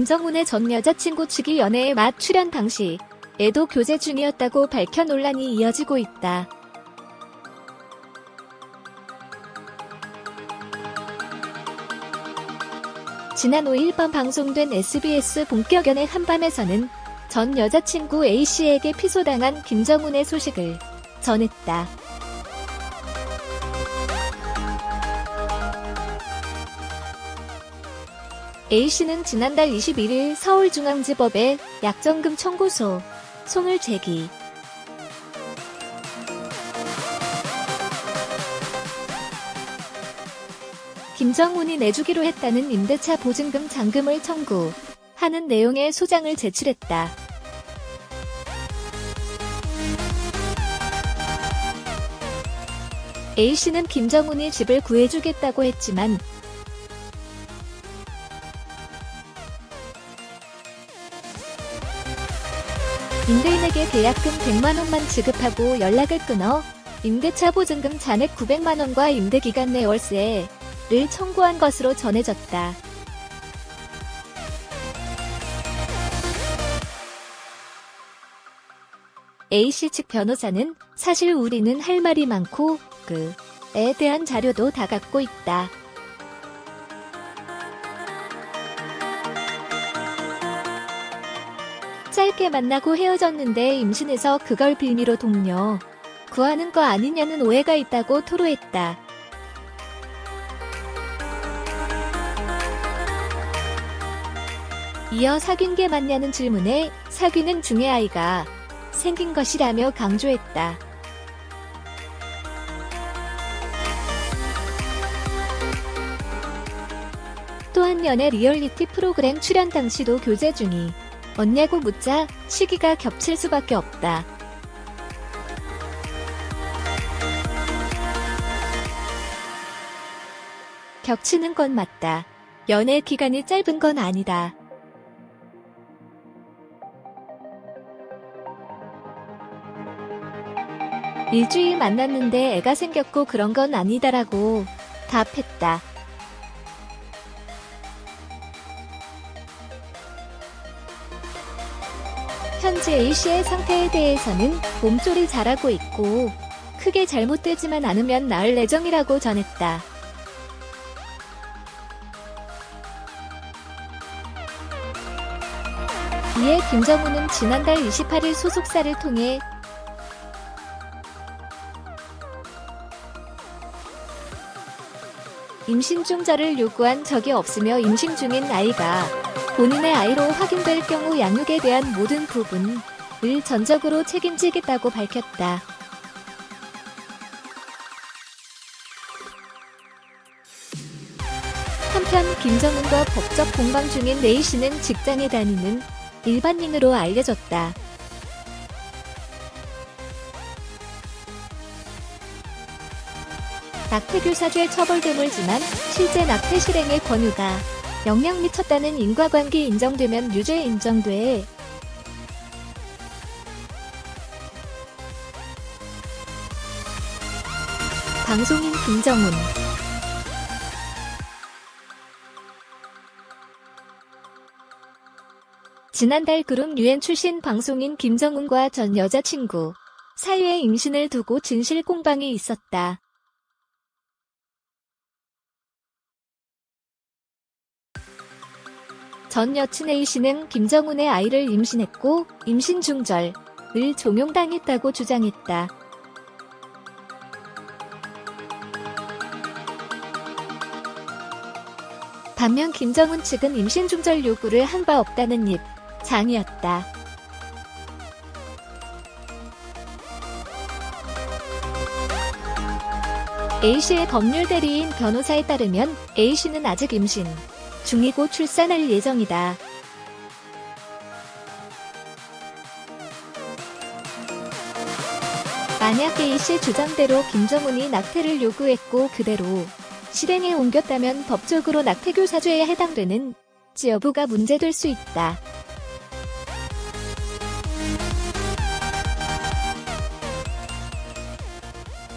김정훈의 전 여자친구 측이 연애의 맛 출연 당시 애도 교제 중이었다고 밝혀 논란이 이어지고 있다. 지난 5일 밤 방송된 SBS 본격 연애 한밤에서는 전 여자친구 A씨에게 피소당한 김정훈의 소식을 전했다. A씨는 지난달 21일 서울중앙지법에 약정금 청구소 송을 제기. 김정훈이 내주기로 했다는 임대차 보증금 잔금을 청구하는 내용의 소장을 제출했다. A씨는 김정훈이 집을 구해주겠다고 했지만 임대인에게 계약금 100만원만 지급하고 연락을 끊어 임대차 보증금 잔액 900만원과 임대기간 내 월세를 청구한 것으로 전해졌다. A씨 측 변호사는 사실 우리는 할 말이 많고 그에 대한 자료도 다 갖고 있다. 짧게 만나고 헤어졌는데 임신해서 그걸 빌미로 동료 구하는 거 아니냐는 오해가 있다고 토로했다. 이어 사귄 게 맞냐는 질문에 사귀는 중에 아이가 생긴 것이라며 강조했다. 또한 연애 리얼리티 프로그램 출연 당시도 교제 중이었냐고 묻자 시기가 겹칠 수밖에 없다. 겹치는 건 맞다. 연애 기간이 짧은 건 아니다. 일주일 만났는데 애가 생겼고 그런 건 아니다라고 답했다. 현재 A씨의 상태에 대해서는 몸조리 잘하고 있고 크게 잘못되지만 않으면 낳을 예정이라고 전했다. 이에 김정훈은 지난달 28일 소속사를 통해 임신 중절을 요구한 적이 없으며 임신 중인 아이가 본인의 아이로 확인될 경우 양육에 대한 모든 부분을 전적으로 책임지겠다고 밝혔다. 한편 김정훈과 법적 공방 중인 A씨는 직장에 다니는 일반인으로 알려졌다. 낙태교사죄 처벌되물지만 실제 낙태 실행의 권유가 영향 미쳤다는 인과관계 인정되면 유죄 인정돼. 방송인 김정훈. 지난달 그룹 UN 출신 방송인 김정훈과 전 여자친구 사이의 임신을 두고 진실 공방이 있었다. 전 여친 A씨는 김정훈의 아이를 임신했고 임신 중절을 종용당했다고 주장했다. 반면 김정훈 측은 임신 중절 요구를 한 바 없다는 입장이었다. A씨의 법률 대리인 변호사에 따르면 A씨는 아직 임신 중이고 출산할 예정이다. 만약 A씨 주장대로 김정훈이 낙태를 요구했고 그대로 실행에 옮겼다면 법적으로 낙태교사죄에 해당되는 지 여부가 문제될 수 있다.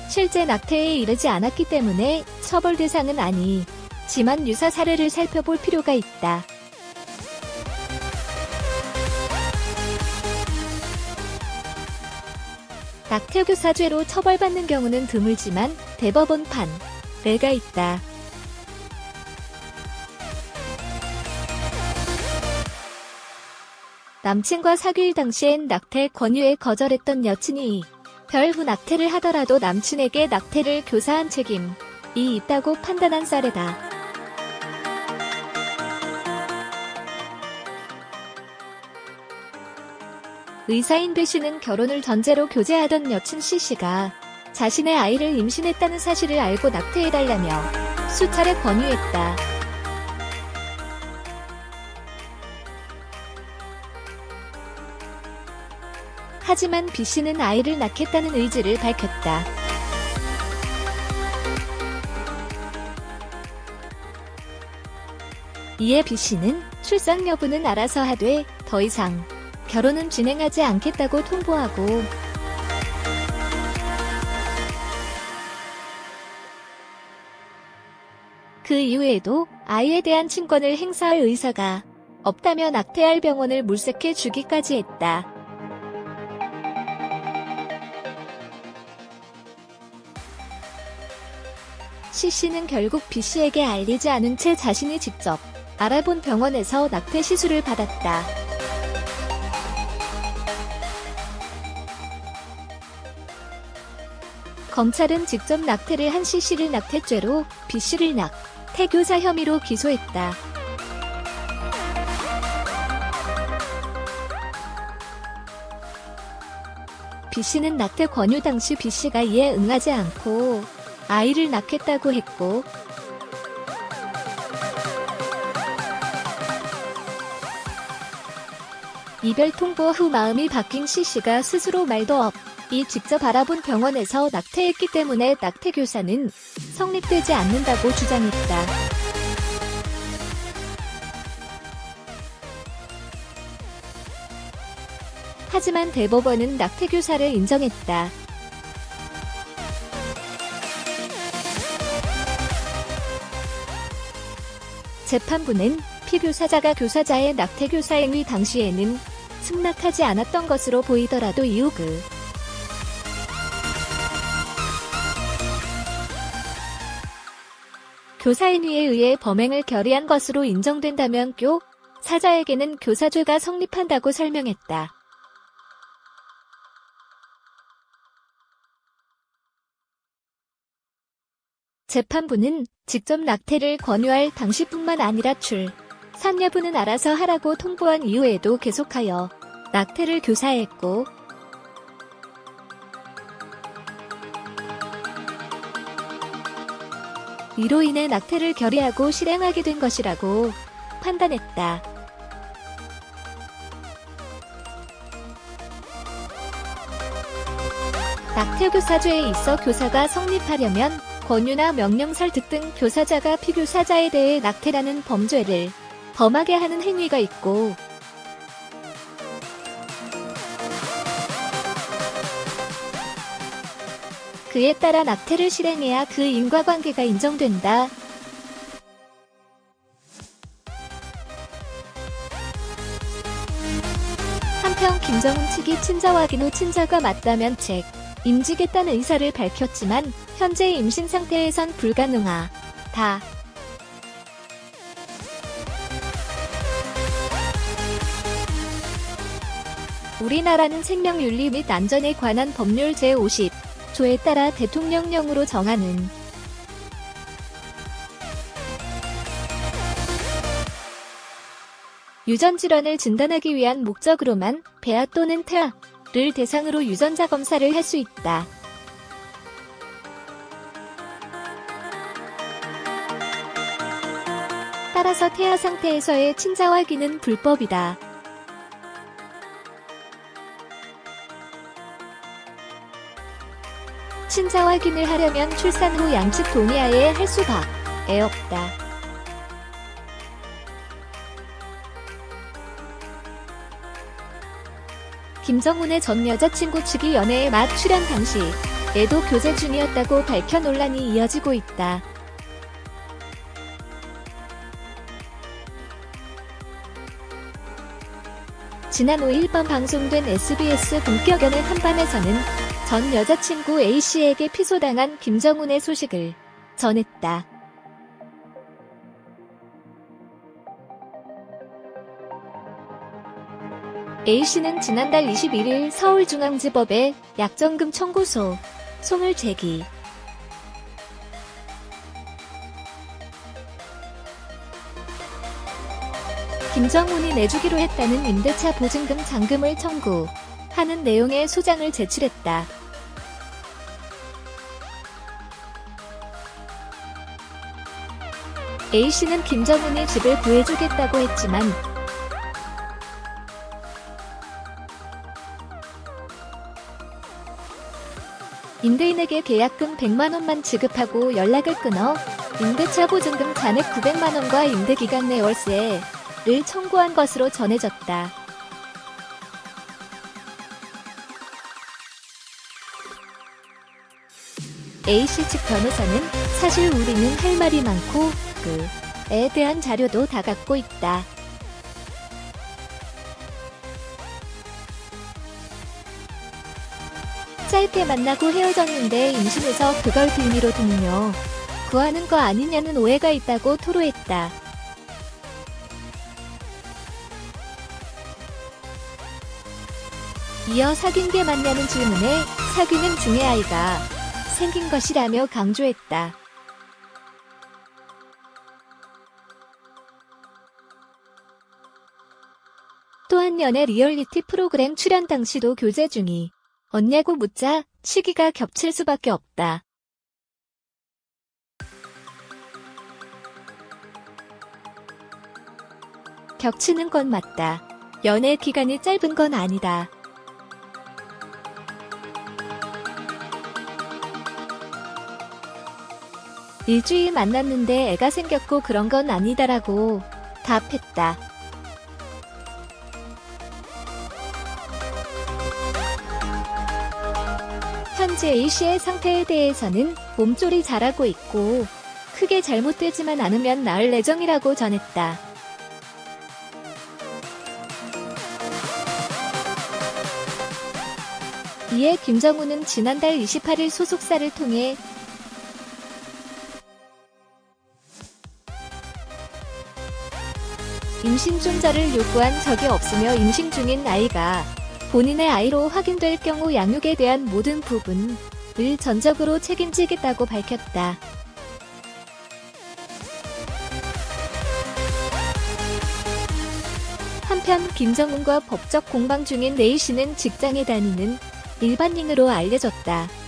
실제 낙태에 이르지 않았기 때문에 처벌 대상은 아니지만 유사 사례를 살펴볼 필요가 있다. 낙태교사죄로 처벌받는 경우는 드물지만 대법원 판례가 있다. 남친과 사귈 당시엔 낙태 권유에 거절했던 여친이 별후 낙태를 하더라도 남친에게 낙태를 교사한 책임이 있다고 판단한 사례다. 의사인 B씨는 결혼을 전제로 교제하던 여친 C씨가 자신의 아이를 임신했다는 사실을 알고 낙태해달라며 수차례 권유했다. 하지만 B씨는 아이를 낳겠다는 의지를 밝혔다. 이에 B씨는 출산 여부는 알아서 하되 더 이상 결혼은 진행하지 않겠다고 통보하고 그 이후에도 아이에 대한 친권을 행사할 의사가 없다며 낙태할 병원을 물색해 주기까지 했다. C씨는 결국 B씨에게 알리지 않은 채 자신이 직접 알아본 병원에서 낙태 시술을 받았다. 검찰은 직접 낙태를 한 C씨를 낙태죄로 B씨를 낙태교사 혐의로 기소했다. B씨는 낙태 권유 당시 B씨가 이에 응하지 않고 아이를 낳겠다고 했고 이별 통보 후 마음이 바뀐 C씨가 스스로 말도 없이 직접 알아본 병원에서 낙태했기 때문에 낙태교사는 성립되지 않는다고 주장했다. 하지만 대법원은 낙태교사를 인정했다. 재판부는 피교사자가 교사자의 낙태교사 행위 당시에는 승낙하지 않았던 것으로 보이더라도 이후 그 교사 행위에 의해 범행을 결의한 것으로 인정된다면 교사자에게는 교사죄가 성립한다고 설명했다. 재판부는 직접 낙태를 권유할 당시뿐만 아니라 출산 여부는 알아서 하라고 통보한 이후에도 계속하여 낙태를 교사했고 이로 인해 낙태를 결의하고 실행하게 된 것이라고 판단했다. 낙태교사죄에 있어 교사가 성립하려면 권유나 명령 설득 등 교사자가 피교사자에 대해 낙태라는 범죄를 범하게 하는 행위가 있고 그에 따라 낙태를 실행해야 그 인과관계가 인정된다. 한편 김정은 측이 친자 확인 후 친자가 맞다면 임지겠다는 의사를 밝혔지만 현재 임신 상태에선 불가능하다. 우리나라는 생명윤리 및 안전에 관한 법률 제50조에 따라 대통령령으로 정하는 유전질환을 진단하기 위한 목적으로만 배아 또는 태아를 대상으로 유전자 검사를 할 수 있다. 따라서 태아 상태에서의 친자 확인은 불법이다. 친자 확인을 하려면 출산 후 양측 동의하에 할 수밖에 없다. 김정은의 전 여자친구 측이 연애에 막 출연 당시에도 교제 중이었다고 밝혀 논란이 이어지고 있다. 지난 5일 밤 방송된 SBS 본격 연애 한밤에서는 전 여자친구 A씨에게 피소당한 김정훈의 소식을 전했다. A씨는 지난달 21일 서울중앙지법에 약정금 청구소 송을 제기. 김정훈이 내주기로 했다는 임대차 보증금 잔금을 청구하는 내용의 소장을 제출했다. A씨는 김정훈이 집을 구해주겠다고 했지만 임대인에게 계약금 100만원만 지급하고 연락을 끊어 임대차 보증금 잔액 900만원과 임대기간 내 월세를 청구한 것으로 전해졌다. A씨 측 변호사는 사실 우리는 할 말이 많고 그에 대한 자료도 다 갖고 있다. 짧게 만나고 헤어졌는데 임신해서 그걸 빌미로 동료 구하는 거 아니냐는 오해가 있다고 토로했다. 이어 사귄 게 맞냐는 질문에 사귀는 중에 아이가 생긴 것이라며 강조했다. 또한 연애 리얼리티 프로그램 출연 당시도 교제 중이 언냐고 묻자 시기가 겹칠 수밖에 없다. 겹치는 건 맞다. 연애 기간이 짧은 건 아니다. 일주일 만났는데 애가 생겼고 그런 건 아니다라고 답했다. 현재 A씨의 상태에 대해서는 몸조리 잘하고 있고 크게 잘못되지만 않으면 나을 예정이라고 전했다. 이에 김정훈은 지난달 28일 소속사를 통해 임신 존자를 요구한 적이 없으며 임신 중인 아이가 본인의 아이로 확인될 경우 양육에 대한 모든 부분을 전적으로 책임지겠다고 밝혔다. 한편 김정훈과 법적 공방 중인 A씨는 직장에 다니는 일반인으로 알려졌다.